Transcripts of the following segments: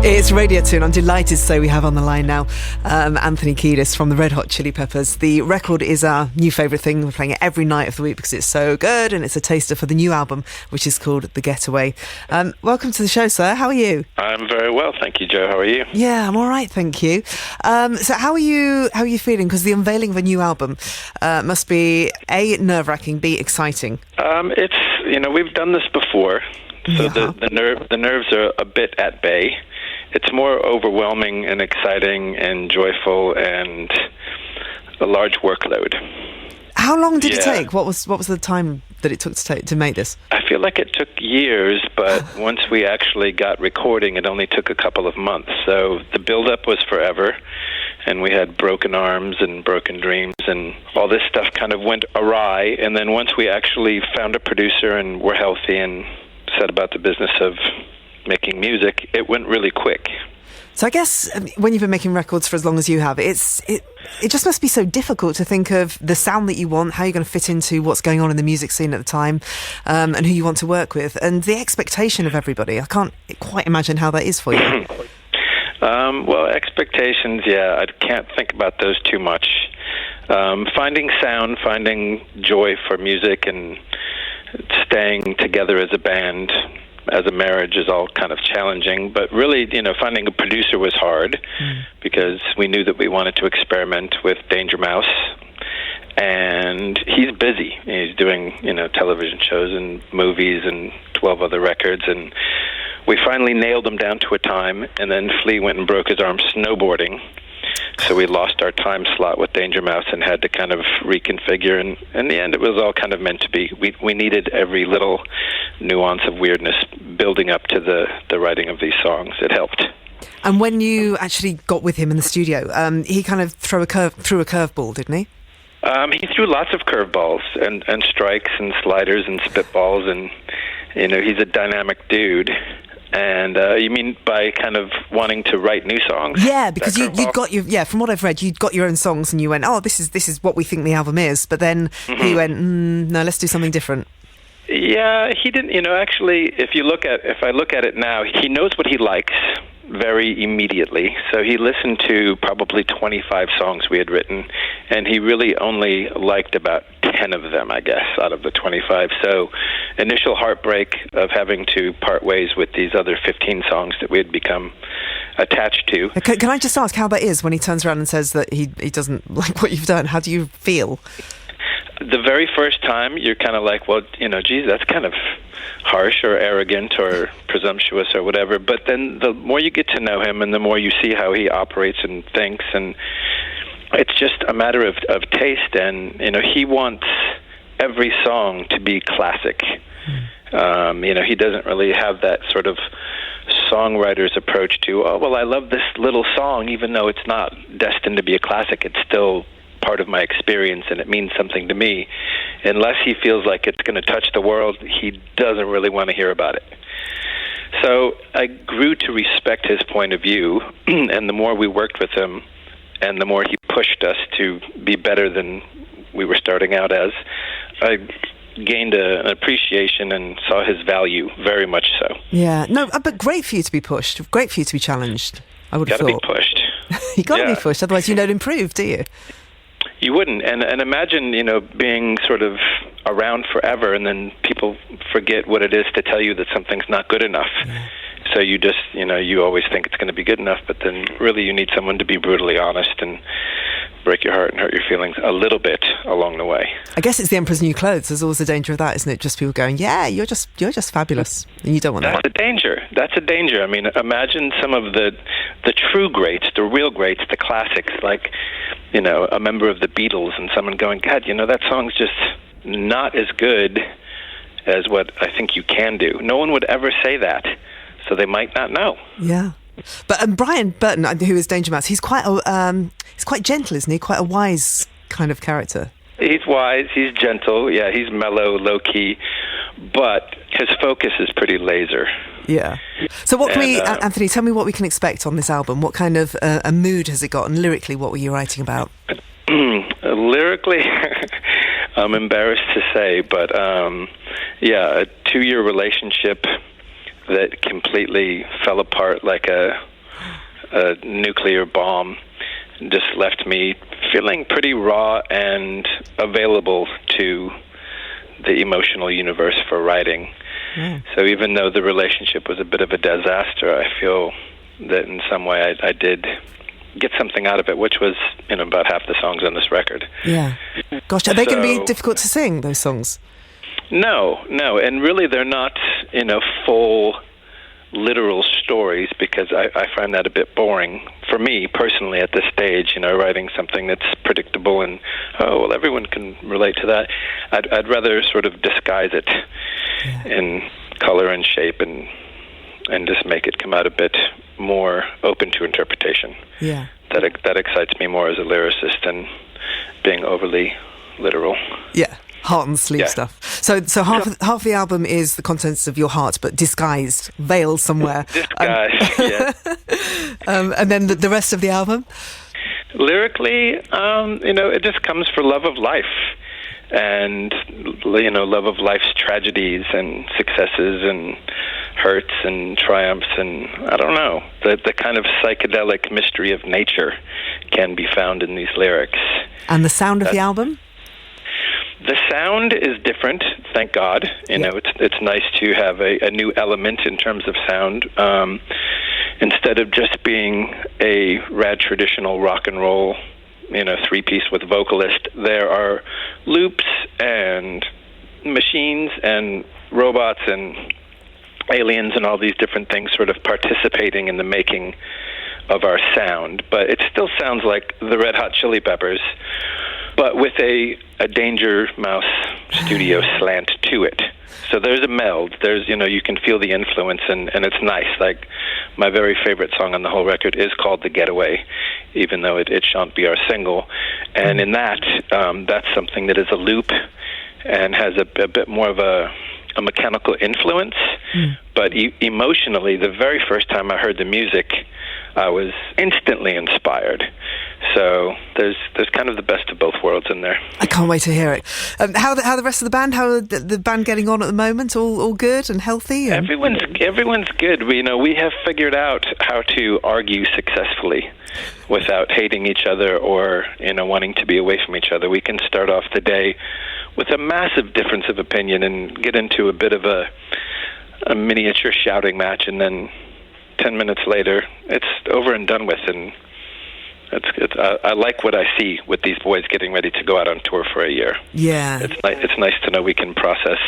It's Radio 2 and I'm delighted to say we have on the line now Anthony Kiedis from the Red Hot Chili Peppers. The record is our new favourite thing. We're playing it every night of the week because it's so good, and it's a taster for the new album, which is called The Getaway. Welcome to the show, sir. How are you? I'm very well, thank you, Joe. How are you? Yeah, I'm all right, thank you. So how are you feeling? Because the unveiling of a new album must be A, nerve-wracking, B, exciting. We've done this before, so Yeah. the nerves are a bit at bay. It's more overwhelming and exciting and joyful and a large workload. How long did it take? What was the time that it took to make this? I feel like it took years, but once we actually got recording, it only took a couple of months. So the build-up was forever, and we had broken arms and broken dreams, and all this stuff kind of went awry. And then once we actually found a producer and were healthy and set about the business of making music, it went really quick. So I guess when you've been making records for as long as you have, it just must be so difficult to think of the sound that you want, how you're going to fit into what's going on in the music scene at the time, and who you want to work with, and the expectation of everybody. I can't quite imagine how that is for you. Well, expectations, I can't think about those too much. Finding sound, finding joy for music, and staying together as a band, as a marriage, is all kind of challenging. But really, finding a producer was hard because we knew that we wanted to experiment with Danger Mouse. And he's busy. He's doing, television shows and movies and 12 other records. And we finally nailed him down to a time. And then Flea went and broke his arm snowboarding. So we lost our time slot with Danger Mouse and had to kind of reconfigure. And in the end, it was all kind of meant to be. We needed every little nuance of weirdness building up to the writing of these songs. It helped. And when you actually got with him in the studio, he kind of threw a curveball, didn't he? He threw lots of curveballs and strikes and sliders and spitballs, and he's a dynamic dude. And you mean by kind of wanting to write new songs? Yeah, because you'd got from what I've read, you'd got your own songs and you went, oh, this is what we think the album is. But then he went, no, let's do something different. Yeah, he didn't. Actually, if I look at it now, he knows what he likes very immediately. So he listened to probably 25 songs we had written, and he really only liked about 10 of them, I guess, out of the 25. So initial heartbreak of having to part ways with these other 15 songs that we had become attached to. Can I just ask how that is when he turns around and says that he doesn't like what you've done? How do you feel? The very first time, you're kind of like, well, geez, that's kind of harsh or arrogant or presumptuous or whatever. But then the more you get to know him and the more you see how he operates and thinks, and it's just a matter of taste. And, he wants every song to be classic. He doesn't really have that sort of songwriter's approach to, oh, well, I love this little song, even though it's not destined to be a classic. It's still part of my experience and it means something to me. Unless he feels like it's going to touch the world, he doesn't really want to hear about it. So I grew to respect his point of view, and the more we worked with him and the more he pushed us to be better than we were starting out as, I gained an appreciation and saw his value, very much so. Yeah, no, but great for you to be pushed, great for you to be challenged, I would have thought. Got to be pushed. You got to be pushed, otherwise you don't improve, do you? You wouldn't, and imagine, being sort of around forever, and then people forget what it is to tell you that something's not good enough. Yeah. So you just, you always think it's going to be good enough, but then really you need someone to be brutally honest and break your heart and hurt your feelings a little bit along the way. I guess it's the emperor's new clothes. There's always a danger of that, isn't it? Just people going, yeah, you're just fabulous, and you don't want that. That's a danger. I mean, imagine some of the true greats, the real greats, the classics, like, a member of the Beatles, and someone going, God, that song's just not as good as what I think you can do. No one would ever say that, so they might not know. Yeah. But Brian Burton, who is Danger Mouse, he's quite gentle, isn't he? Quite a wise kind of character. He's wise, he's gentle, he's mellow, low-key, but his focus is pretty laser. Yeah. So what can Anthony, tell me what we can expect on this album. What kind of a mood has it got? And lyrically, what were you writing about? Lyrically, I'm embarrassed to say, but a 2-year relationship that completely fell apart like a a nuclear bomb just left me feeling pretty raw and available to the emotional universe for writing. So even though the relationship was a bit of a disaster, I feel that in some way I did get something out of it, which was, about half the songs on this record. Yeah. Gosh, are they going to be difficult to sing, those songs? No, and really they're not, full literal stories, because I find that a bit boring for me personally at this stage, writing something that's predictable and, everyone can relate to that. I'd rather sort of disguise it in color and shape and just make it come out a bit more open to interpretation. Yeah. That excites me more as a lyricist than being overly literal. Yeah. Heart and sleeve stuff. So half the album is the contents of your heart, but disguised, veiled somewhere. Disguised, yeah. And then the rest of the album? Lyrically, it just comes for love of life. And, love of life's tragedies and successes and hurts and triumphs, and I don't know, the kind of psychedelic mystery of nature can be found in these lyrics. And the sound of the album? The sound is different, thank God. It's nice to have a new element in terms of sound. Instead of just being a rad traditional rock and roll, three-piece with vocalist, there are loops and machines and robots and aliens and all these different things sort of participating in the making of our sound. But it still sounds like the Red Hot Chili Peppers, but with a Danger Mouse studio slant to it. So there's a meld. There's, you can feel the influence, and it's nice. Like, my very favorite song on the whole record is called The Getaway, even though it shan't be our single. And in that, that's something that is a loop and has a bit more of a mechanical influence. But emotionally, the very first time I heard the music, I was instantly inspired. So there's kind of the best of both worlds in there. I can't wait to hear it. How the rest of the band? How are the band getting on at the moment? All good and healthy? And Everyone's good. We have figured out how to argue successfully without hating each other or wanting to be away from each other. We can start off the day with a massive difference of opinion and get into a bit of a miniature shouting match, and then 10 minutes later it's over and done with. And I like what I see with these boys getting ready to go out on tour for a year. Yeah. It's nice to know we can process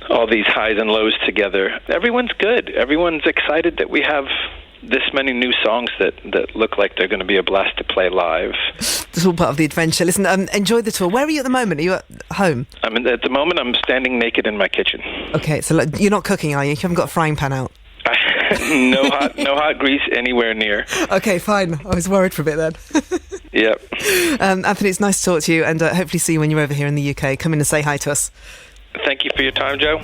all these highs and lows together. Everyone's good. Everyone's excited that we have this many new songs that look like they're going to be a blast to play live. It's all part of the adventure. Listen, enjoy the tour. Where are you at the moment? Are you at home? At the moment, I'm standing naked in my kitchen. Okay, so you're not cooking, are you? You haven't got a frying pan out? No hot grease anywhere near. Okay, fine. I was worried for a bit then. Yep. Anthony, it's nice to talk to you, and hopefully see you when you're over here in the UK. Come in and say hi to us. Thank you for your time, Joe.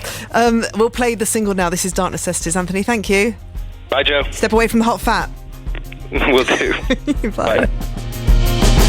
We'll play the single now. This is Dark Necessities. Anthony, thank you. Bye, Joe. Step away from the hot fat. Will do. Bye.